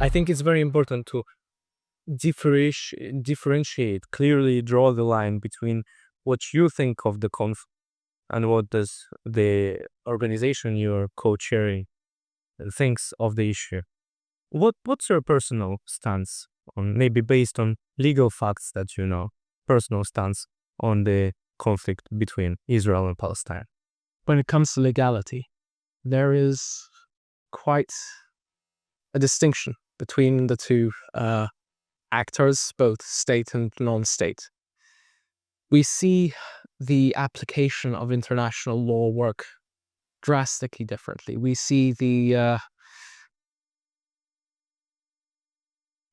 I think it's very important to differentiate, clearly draw the line between what you think of the conflict and what does the organization you're co-chairing thinks of the issue. What's your personal stance on, maybe based on legal facts that you know, personal stance on the conflict between Israel and Palestine? When it comes to legality, there is quite a distinction between the two actors, both state and non-state. We see the application of international law work drastically differently. We see the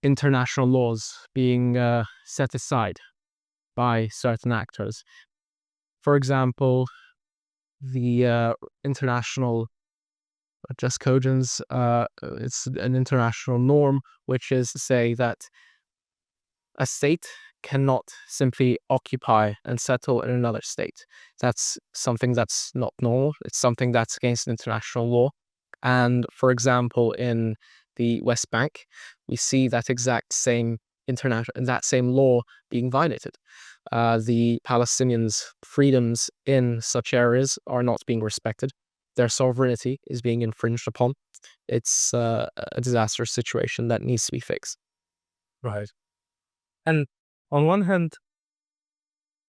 international laws being set aside by certain actors. For example, the international just cogents, it's an international norm, which is to say that a state cannot simply occupy and settle in another state. That's something that's not normal. It's something that's against international law. And for example, in the West Bank, we see that exact same law being violated. The Palestinians' freedoms in such areas are not being respected. Their sovereignty is being infringed upon. It's a disastrous situation that needs to be fixed. Right. And on one hand,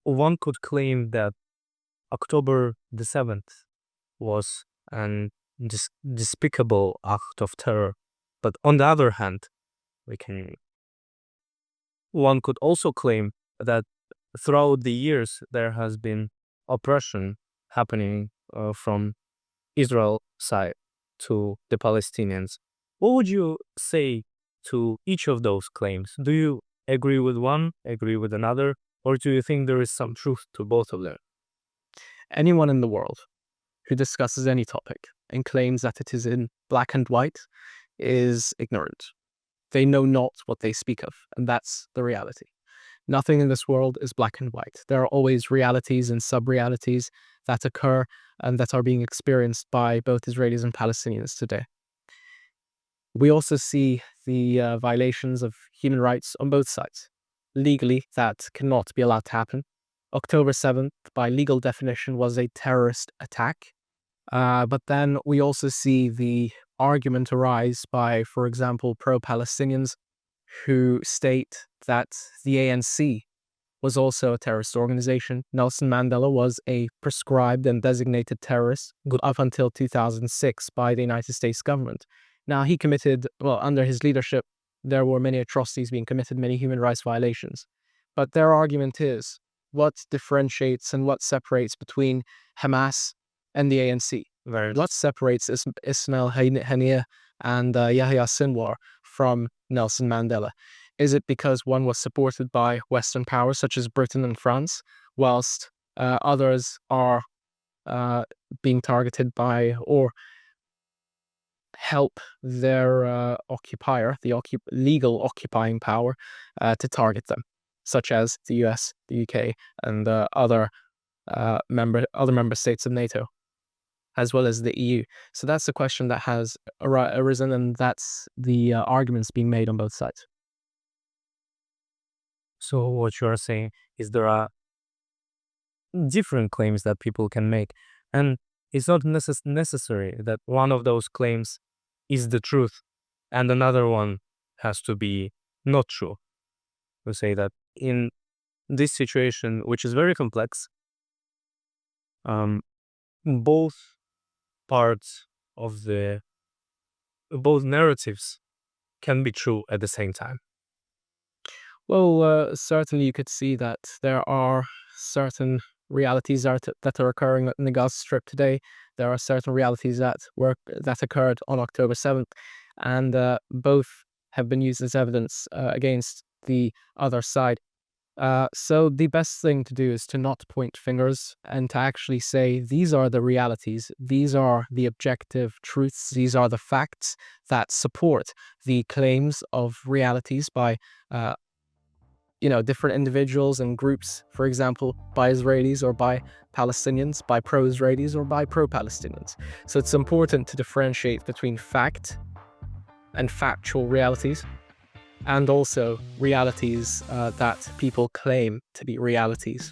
one could claim that October the 7th was an despicable act of terror. But on the other hand, one could also claim that throughout the years there has been oppression happening from Israel side to the Palestinians. What would you say to each of those claims? Do you agree with one, agree with another, or do you think there is some truth to both of them? Anyone in the world who discusses any topic and claims that it is in black and white is ignorant. They know not what they speak of, and that's the reality. Nothing in this world is black and white. There are always realities and sub-realities that occur and that are being experienced by both Israelis and Palestinians today. We also see the violations of human rights on both sides. Legally, that cannot be allowed to happen. October 7th, by legal definition, was a terrorist attack. But then we also see the argument arise by, for example, pro-Palestinians who state that the ANC was also a terrorist organization. Nelson Mandela was a prescribed and designated terrorist up until 2006 by the United States government. Now, he committed, under his leadership, there were many atrocities being committed, many human rights violations. But their argument is, what differentiates and what separates between Hamas and the ANC? What separates Ismail Haniyeh and Yahya Sinwar from Nelson Mandela? Is it because one was supported by Western powers such as Britain and France, whilst others are being targeted by or help their occupier, the legal occupying power, to target them, such as the US, the UK, and other member states of NATO, as well as the EU. So that's the question that has arisen, and that's the arguments being made on both sides. So what you are saying is there are different claims that people can make, and it's not necessary that one of those claims is the truth and another one has to be not true. We say that in this situation, which is very complex, both parts of both narratives can be true at the same time. Well, certainly you could see that there are certain realities that are occurring in the Gaza Strip today. There are certain realities that occurred on October 7th, and both have been used as evidence against the other side. So the best thing to do is to not point fingers and to actually say, these are the realities, these are the objective truths, these are the facts that support the claims of realities by different individuals and groups, for example, by Israelis or by Palestinians, by pro-Israelis or by pro-Palestinians. So it's important to differentiate between fact and factual realities, and also realities that people claim to be realities.